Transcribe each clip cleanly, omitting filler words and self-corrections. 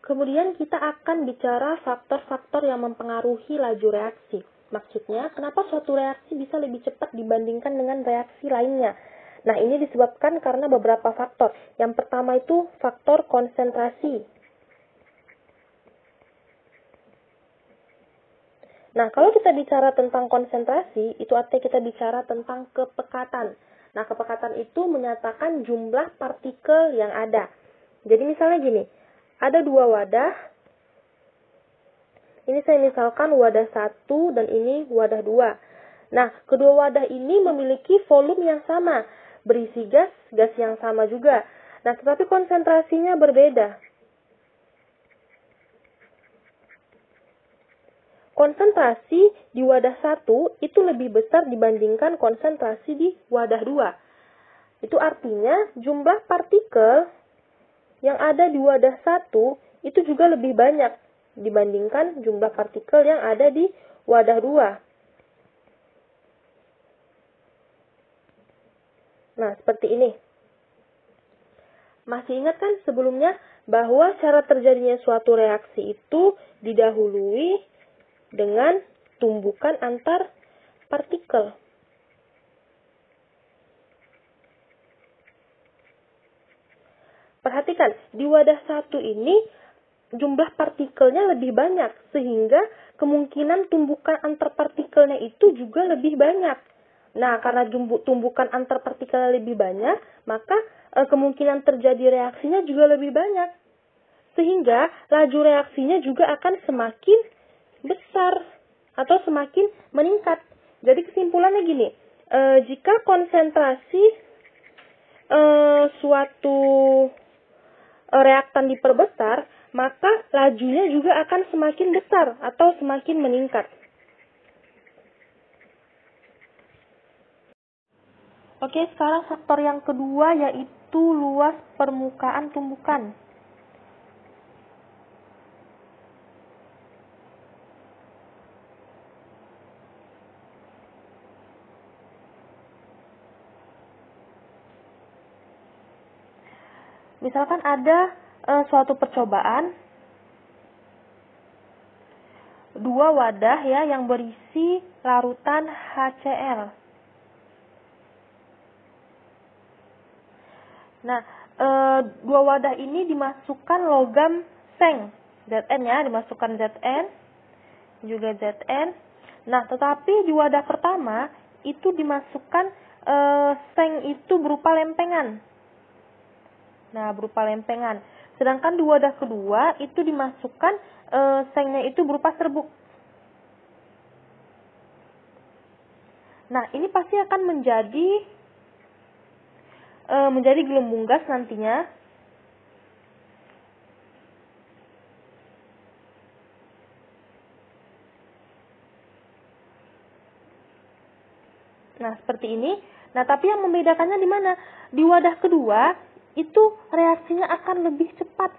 Kemudian kita akan bicara faktor-faktor yang mempengaruhi laju reaksi. Maksudnya, kenapa suatu reaksi bisa lebih cepat dibandingkan dengan reaksi lainnya? Nah, ini disebabkan karena beberapa faktor. Yang pertama itu faktor konsentrasi. Nah, kalau kita bicara tentang konsentrasi, itu artinya kita bicara tentang kepekatan. Nah, kepekatan itu menyatakan jumlah partikel yang ada. Jadi misalnya gini, ada dua wadah. Ini saya misalkan wadah 1 dan ini wadah 2. Nah, kedua wadah ini memiliki volume yang sama, berisi gas yang sama juga. Nah, tetapi konsentrasinya berbeda. Konsentrasi di wadah 1 itu lebih besar dibandingkan konsentrasi di wadah 2. Itu artinya jumlah partikel yang ada di wadah 1 itu juga lebih banyak dibandingkan jumlah partikel yang ada di wadah 2. Nah, seperti ini. Masih ingat kan sebelumnya bahwa cara terjadinya suatu reaksi itu didahului dengan tumbukan antar partikel. Perhatikan, di wadah 1 ini jumlah partikelnya lebih banyak, sehingga kemungkinan tumbukan antar partikelnya itu juga lebih banyak. Nah, karena tumbukan antar partikelnya lebih banyak, maka kemungkinan terjadi reaksinya juga lebih banyak. Sehingga laju reaksinya juga akan semakin besar atau semakin meningkat. Jadi kesimpulannya gini, jika konsentrasi suatu reaktan diperbesar, maka lajunya juga akan semakin besar atau semakin meningkat. Oke, sekarang faktor yang kedua yaitu luas permukaan tumbukan. Misalkan ada suatu percobaan, dua wadah ya yang berisi larutan HCl. Nah, dua wadah ini dimasukkan logam seng, Zn ya, dimasukkan Zn, juga Zn. Nah, tetapi di wadah pertama itu dimasukkan seng itu berupa lempengan. Nah, berupa lempengan. Sedangkan di wadah kedua itu dimasukkan sengnya itu berupa serbuk. Nah, ini pasti akan menjadi gelembung gas nantinya. Nah, seperti ini. Nah, tapi yang membedakannya di mana? Di wadah kedua itu reaksinya akan lebih cepat.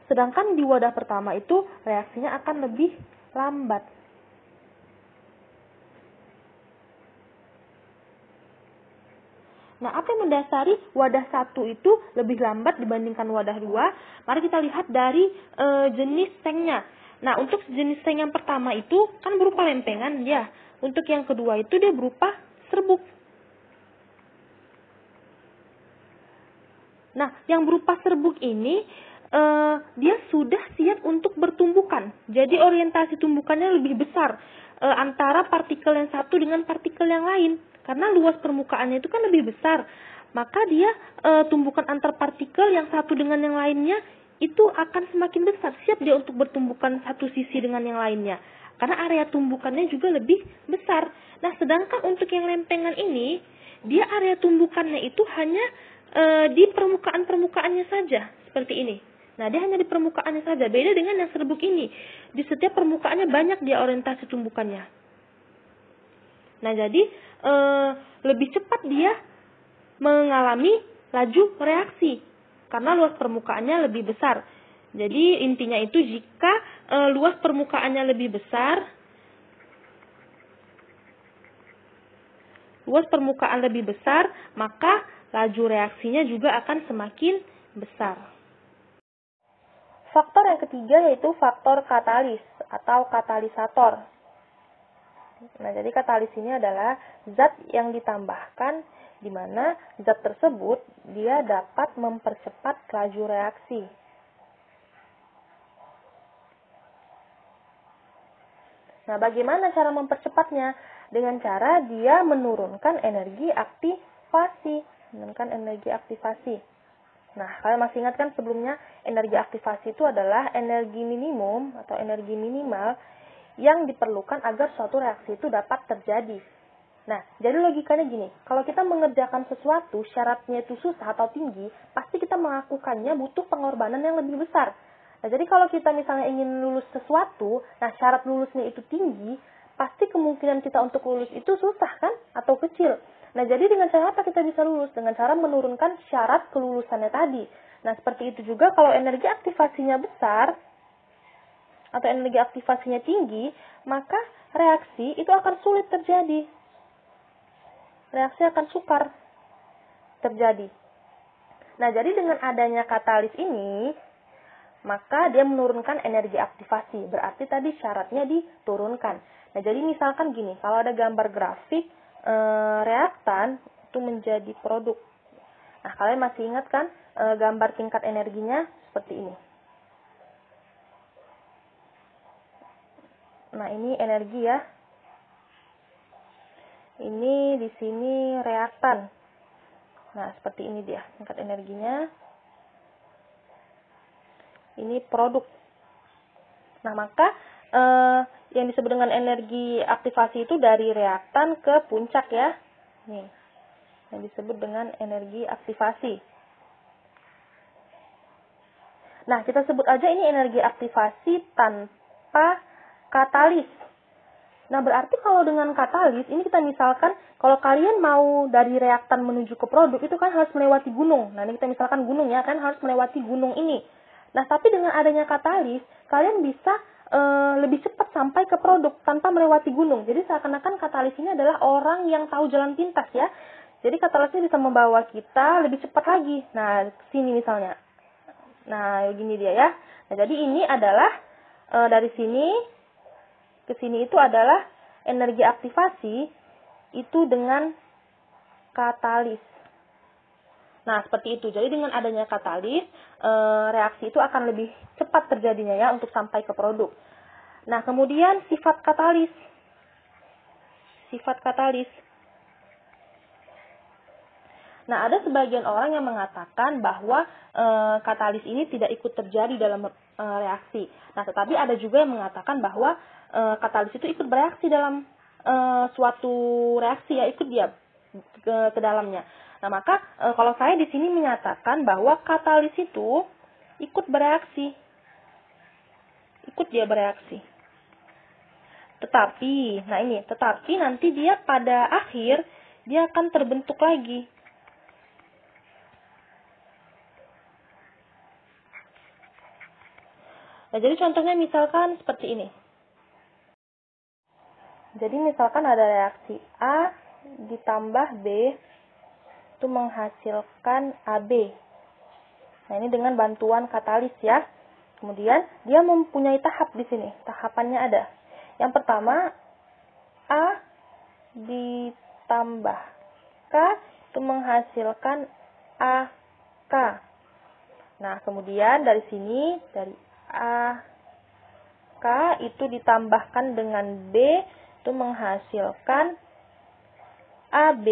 Sedangkan di wadah pertama itu reaksinya akan lebih lambat. Nah, apa yang mendasari wadah 1 itu lebih lambat dibandingkan wadah 2? Mari kita lihat dari jenis sengnya. Nah, untuk jenis seng yang pertama itu kan berupa lempengan ya. Untuk yang kedua itu dia berupa serbuk. Nah, yang berupa serbuk ini dia sudah siap untuk bertumbukan. Jadi orientasi tumbukannya lebih besar antara partikel yang satu dengan partikel yang lain. Karena luas permukaannya itu kan lebih besar. Maka dia tumbukan antar partikel yang satu dengan yang lainnya itu akan semakin besar. Siap dia untuk bertumbukan satu sisi dengan yang lainnya. Karena area tumbukannya juga lebih besar. Nah, sedangkan untuk yang lempengan ini, dia area tumbukannya itu hanya di permukaan-permukaannya saja, seperti ini. Nah, dia hanya di permukaannya saja. Beda dengan yang serbuk ini. Di setiap permukaannya banyak dia orientasi tumbukannya. Nah, jadi lebih cepat dia mengalami laju reaksi. Karena luas permukaannya lebih besar. Jadi, intinya itu jika luas permukaannya lebih besar, luas permukaan lebih besar, maka laju reaksinya juga akan semakin besar. Faktor yang ketiga yaitu faktor katalis atau katalisator. Nah, jadi katalis ini adalah zat yang ditambahkan di mana zat tersebut dia dapat mempercepat laju reaksi. Nah, bagaimana cara mempercepatnya? Dengan cara dia menurunkan energi aktivasi. Nah, kalian masih ingat kan sebelumnya energi aktivasi itu adalah energi minimum atau energi minimal yang diperlukan agar suatu reaksi itu dapat terjadi. Nah, jadi logikanya gini, kalau kita mengerjakan sesuatu syaratnya itu susah atau tinggi, pasti kita melakukannya butuh pengorbanan yang lebih besar. Nah, jadi kalau kita misalnya ingin lulus sesuatu, nah syarat lulusnya itu tinggi, pasti kemungkinan kita untuk lulus itu susah kan? Atau kecil. Nah, jadi dengan cara apa kita bisa lulus? Dengan cara menurunkan syarat kelulusannya tadi. Nah, seperti itu juga kalau energi aktivasinya besar, atau energi aktivasinya tinggi, maka reaksi itu akan sulit terjadi. Reaksi akan sukar terjadi. Nah, jadi dengan adanya katalis ini, maka dia menurunkan energi aktivasi. Berarti tadi syaratnya diturunkan. Nah, jadi misalkan gini, kalau ada gambar grafik reaktan itu menjadi produk. Nah, kalian masih ingat kan gambar tingkat energinya seperti ini. Nah, ini energi ya. Ini di sini reaktan. Nah, seperti ini dia tingkat energinya. Ini produk. Nah, maka yang disebut dengan energi aktivasi itu dari reaktan ke puncak ya. Nih, yang disebut dengan energi aktivasi. Nah, kita sebut aja ini energi aktivasi tanpa katalis. Nah, berarti kalau dengan katalis, ini kita misalkan, kalau kalian mau dari reaktan menuju ke produk, itu kan harus melewati gunung. Nah, ini kita misalkan gunung ya, kan harus melewati gunung ini. Nah, tapi dengan adanya katalis, kalian bisa lebih cepat sampai ke produk tanpa melewati gunung. Jadi, seakan-akan katalis ini adalah orang yang tahu jalan pintas ya. Jadi, katalis ini bisa membawa kita lebih cepat lagi. Nah, sini misalnya. Nah, gini dia ya. Nah, jadi ini adalah dari sini ke sini itu adalah energi aktivasi itu dengan katalis. Nah, seperti itu. Jadi dengan adanya katalis, reaksi itu akan lebih cepat terjadinya ya untuk sampai ke produk. Nah, kemudian sifat katalis. Sifat katalis. Nah, ada sebagian orang yang mengatakan bahwa katalis ini tidak ikut terjadi dalam reaksi. Nah, tetapi ada juga yang mengatakan bahwa katalis itu ikut bereaksi dalam suatu reaksi ya, ikut dia ke dalamnya. Nah, maka kalau saya di sini menyatakan bahwa katalis itu ikut bereaksi. Ikut dia bereaksi. Tetapi nanti dia pada akhir dia akan terbentuk lagi. Nah, jadi contohnya misalkan seperti ini. Jadi misalkan ada reaksi A ditambah B itu menghasilkan AB. Nah, ini dengan bantuan katalis ya. Kemudian dia mempunyai tahap di sini. Tahapannya ada. Yang pertama A ditambah K itu menghasilkan AK. Nah, kemudian dari sini dari AK itu ditambahkan dengan B itu menghasilkan AB,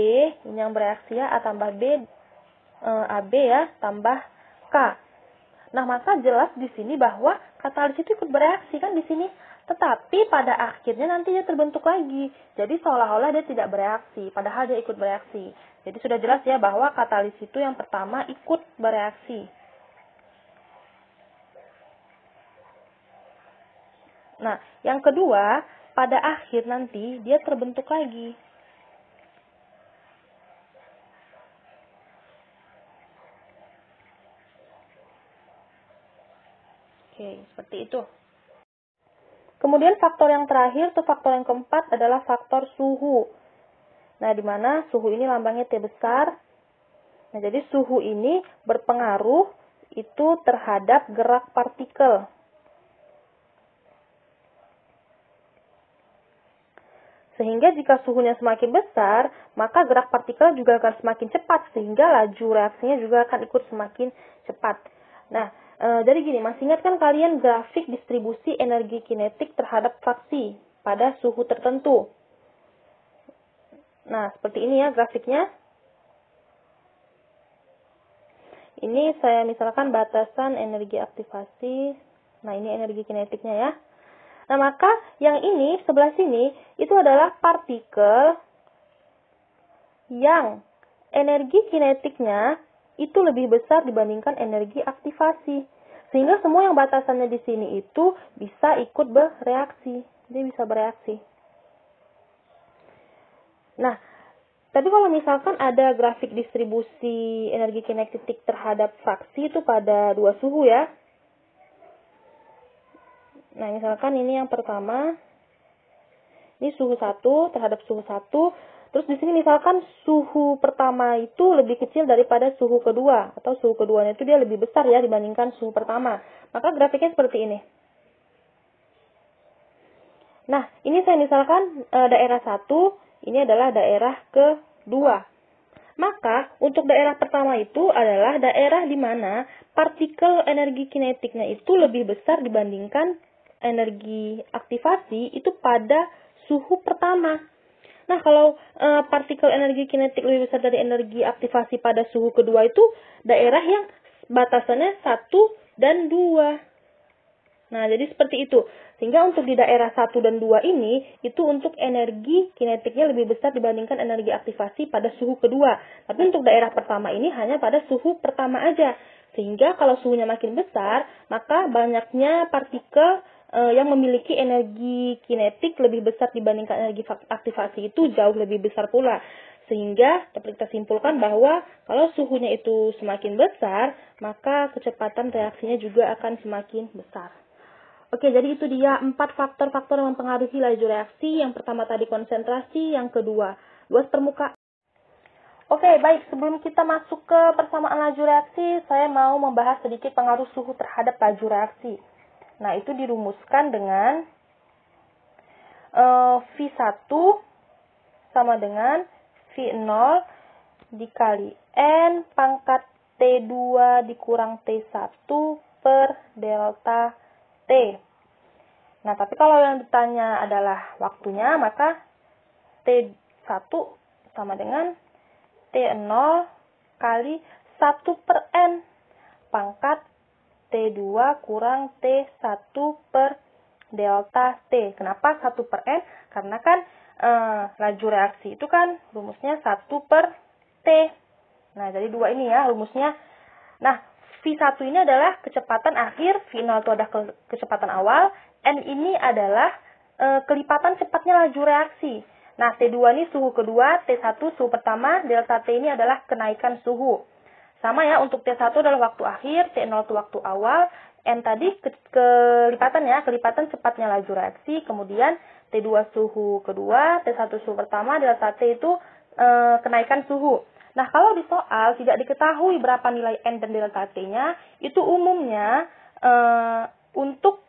ini yang bereaksi ya, A tambah B, AB ya, tambah K. Nah, maka jelas di sini bahwa katalis itu ikut bereaksi kan di sini. Tetapi pada akhirnya nanti dia terbentuk lagi. Jadi seolah-olah dia tidak bereaksi, padahal dia ikut bereaksi. Jadi sudah jelas ya bahwa katalis itu yang pertama ikut bereaksi. Nah, yang kedua, pada akhir nanti dia terbentuk lagi. Oke, seperti itu. Kemudian faktor yang terakhir, atau faktor yang keempat adalah faktor suhu. Nah, di mana suhu ini lambangnya T besar. Nah, jadi suhu ini berpengaruh itu terhadap gerak partikel. Sehingga jika suhunya semakin besar, maka gerak partikel juga akan semakin cepat, sehingga laju reaksinya juga akan ikut semakin cepat. Nah, jadi gini, masih ingat kan kalian grafik distribusi energi kinetik terhadap fraksi pada suhu tertentu? Nah, seperti ini ya grafiknya. Ini saya misalkan batasan energi aktivasi. Nah, ini energi kinetiknya ya. Nah, maka yang ini, sebelah sini, itu adalah partikel yang energi kinetiknya itu lebih besar dibandingkan energi aktivasi. Sehingga semua yang batasannya di sini itu bisa ikut bereaksi. Dia bisa bereaksi. Nah, tapi kalau misalkan ada grafik distribusi energi kinetik terhadap fraksi itu pada dua suhu ya. Nah, misalkan ini yang pertama, ini suhu 1 terhadap suhu 1. Terus di sini misalkan suhu pertama itu lebih kecil daripada suhu kedua. Atau suhu keduanya itu dia lebih besar ya dibandingkan suhu pertama. Maka grafiknya seperti ini. Nah, ini saya misalkan daerah 1, ini adalah daerah kedua. Maka untuk daerah pertama itu adalah daerah di mana partikel energi kinetiknya itu lebih besar dibandingkan energi aktivasi itu pada suhu pertama. Nah, kalau partikel energi kinetik lebih besar dari energi aktivasi pada suhu kedua itu daerah yang batasannya 1 dan 2. Nah, jadi seperti itu. Sehingga untuk di daerah 1 dan 2 ini, itu untuk energi kinetiknya lebih besar dibandingkan energi aktivasi pada suhu kedua. Tapi untuk daerah pertama ini hanya pada suhu pertama aja. Sehingga kalau suhunya makin besar, maka banyaknya partikel yang memiliki energi kinetik lebih besar dibandingkan energi aktivasi itu jauh lebih besar pula. Sehingga dapat kita simpulkan bahwa kalau suhunya itu semakin besar, maka kecepatan reaksinya juga akan semakin besar. Oke, jadi itu dia 4 faktor-faktor yang mempengaruhi laju reaksi. Yang pertama tadi konsentrasi, yang kedua luas permukaan. Oke, baik. Sebelum kita masuk ke persamaan laju reaksi, saya mau membahas sedikit pengaruh suhu terhadap laju reaksi. Nah, itu dirumuskan dengan V1 sama dengan V0 dikali N pangkat T2 dikurang T1 per delta T. Nah, tapi kalau yang ditanya adalah waktunya, maka T1 sama dengan T0 kali 1 per N pangkat T2 kurang T1 per delta T. Kenapa 1 per N? Karena kan laju reaksi itu kan rumusnya 1 per T. Nah, jadi 2 ini ya rumusnya. Nah, V1 ini adalah kecepatan akhir, V0 itu ada kecepatan awal, N ini adalah kelipatan cepatnya laju reaksi. Nah, T2 ini suhu kedua, T1 suhu pertama, delta T ini adalah kenaikan suhu. Sama ya, untuk T1 adalah waktu akhir, T0 itu waktu awal, N tadi kelipatan ya, kelipatan cepatnya laju reaksi, kemudian T2 suhu kedua, T1 suhu pertama, delta T itu kenaikan suhu. Nah, kalau di soal tidak diketahui berapa nilai N dan delta T-nya, itu umumnya untuk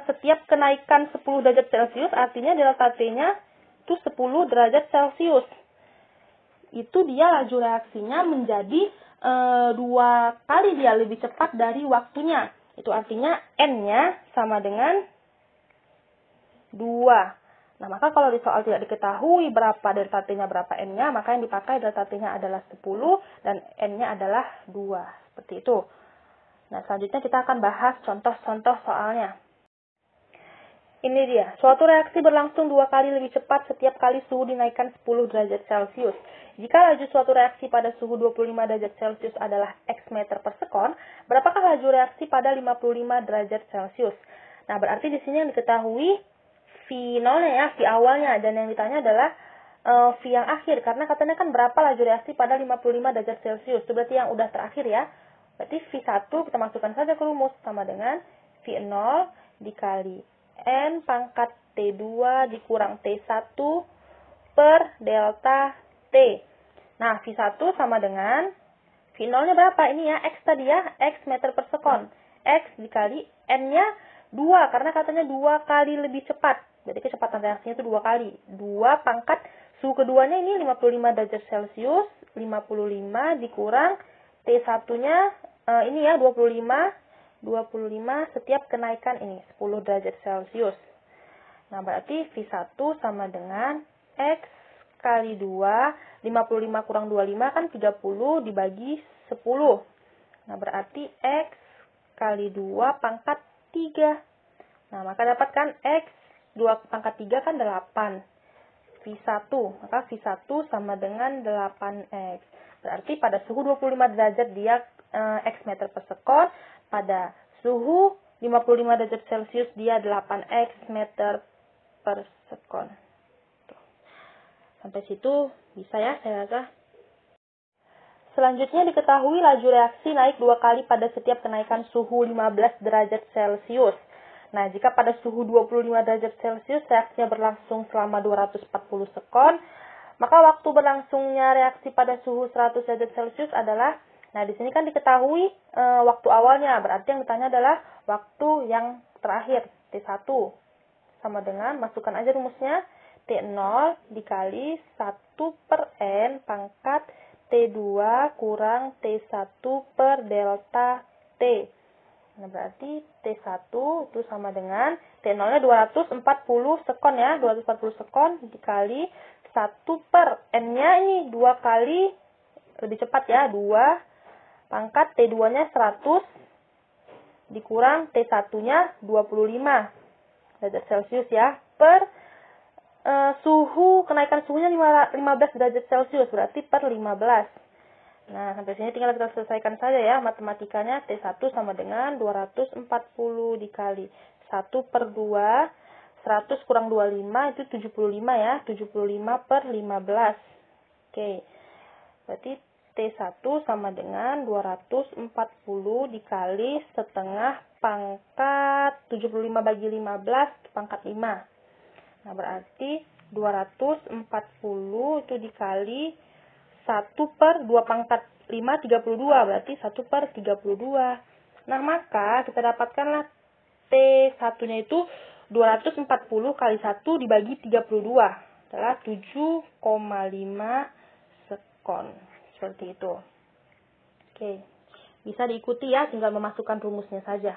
setiap kenaikan 10 derajat Celcius, artinya delta T-nya itu 10 derajat Celcius. Itu dia laju reaksinya menjadi 2 kali dia lebih cepat dari waktunya. Itu artinya N-nya sama dengan 2. Nah, maka kalau di soal tidak diketahui berapa delta T-nya, berapa N-nya, maka yang dipakai delta T-nya adalah 10 dan N-nya adalah 2. Seperti itu. Nah, selanjutnya kita akan bahas contoh-contoh soalnya. Ini dia, suatu reaksi berlangsung 2 kali lebih cepat setiap kali suhu dinaikkan 10 derajat Celcius. Jika laju suatu reaksi pada suhu 25 derajat Celcius adalah X meter per sekon, berapakah laju reaksi pada 55 derajat Celcius? Nah, berarti di sini yang diketahui V0-nya ya, V awalnya, dan yang ditanya adalah V yang akhir, karena katanya kan berapa laju reaksi pada 55 derajat Celcius, itu berarti yang udah terakhir ya. Berarti V1 kita masukkan saja ke rumus, sama dengan V0 dikali N pangkat T2 dikurang T1 per delta T. Nah, V1 sama dengan V0-nya berapa? Ini ya, X tadi ya, X meter per sekon. X dikali N-nya 2, karena katanya 2 kali lebih cepat. Jadi kecepatan reaksinya itu 2 kali. 2 pangkat suhu keduanya ini 55 derajat Celcius, 55 dikurang T1-nya ini ya 25 setiap kenaikan ini 10 derajat Celcius. Nah, berarti V1 sama dengan X kali 2, 55 kurang 25 kan 30 dibagi 10. Nah, berarti X kali 2 pangkat 3. Nah, maka dapatkan X 2 pangkat 3 kan 8. V1, maka V1 sama dengan 8X. Berarti pada suhu 25 derajat dia X meter per sekon, pada suhu 55 derajat Celcius dia 8X meter per sekon. Sampai situ bisa ya saya rasa. Selanjutnya diketahui laju reaksi naik 2 kali pada setiap kenaikan suhu 15 derajat Celcius. Nah, jika pada suhu 25 derajat Celcius reaksinya berlangsung selama 240 sekon, maka waktu berlangsungnya reaksi pada suhu 100 derajat Celcius adalah, nah di sini kan diketahui waktu awalnya, berarti yang ditanya adalah waktu yang terakhir, T1. Sama dengan, masukkan aja rumusnya, T0 dikali 1 per N pangkat T2 kurang T1 per delta T. Nah, berarti T1 itu sama dengan T0-nya 240 sekon ya, 240 sekon dikali 1 per N-nya ini 2 kali, lebih cepat ya, 2 pangkat T2-nya 100 dikurang T1-nya 25 derajat Celcius ya, per kenaikan suhunya 15 derajat Celcius, berarti per 15. Nah, sampai sini tinggal kita selesaikan saja ya matematikanya. T1 sama dengan 240 dikali 1 per 2, 100 kurang 25 itu 75 ya, 75 per 15. Oke, berarti T1 sama dengan 240 dikali setengah pangkat 75 bagi 15 pangkat 5. Nah, berarti 240 itu dikali 1 per 2 pangkat 5, 32. Berarti 1 per 32. Nah, maka kita dapatkanlah T1-nya itu 240 kali 1 dibagi 32. Adalah 7,5 sekon. Seperti itu. Oke. Bisa diikuti ya, tinggal memasukkan rumusnya saja.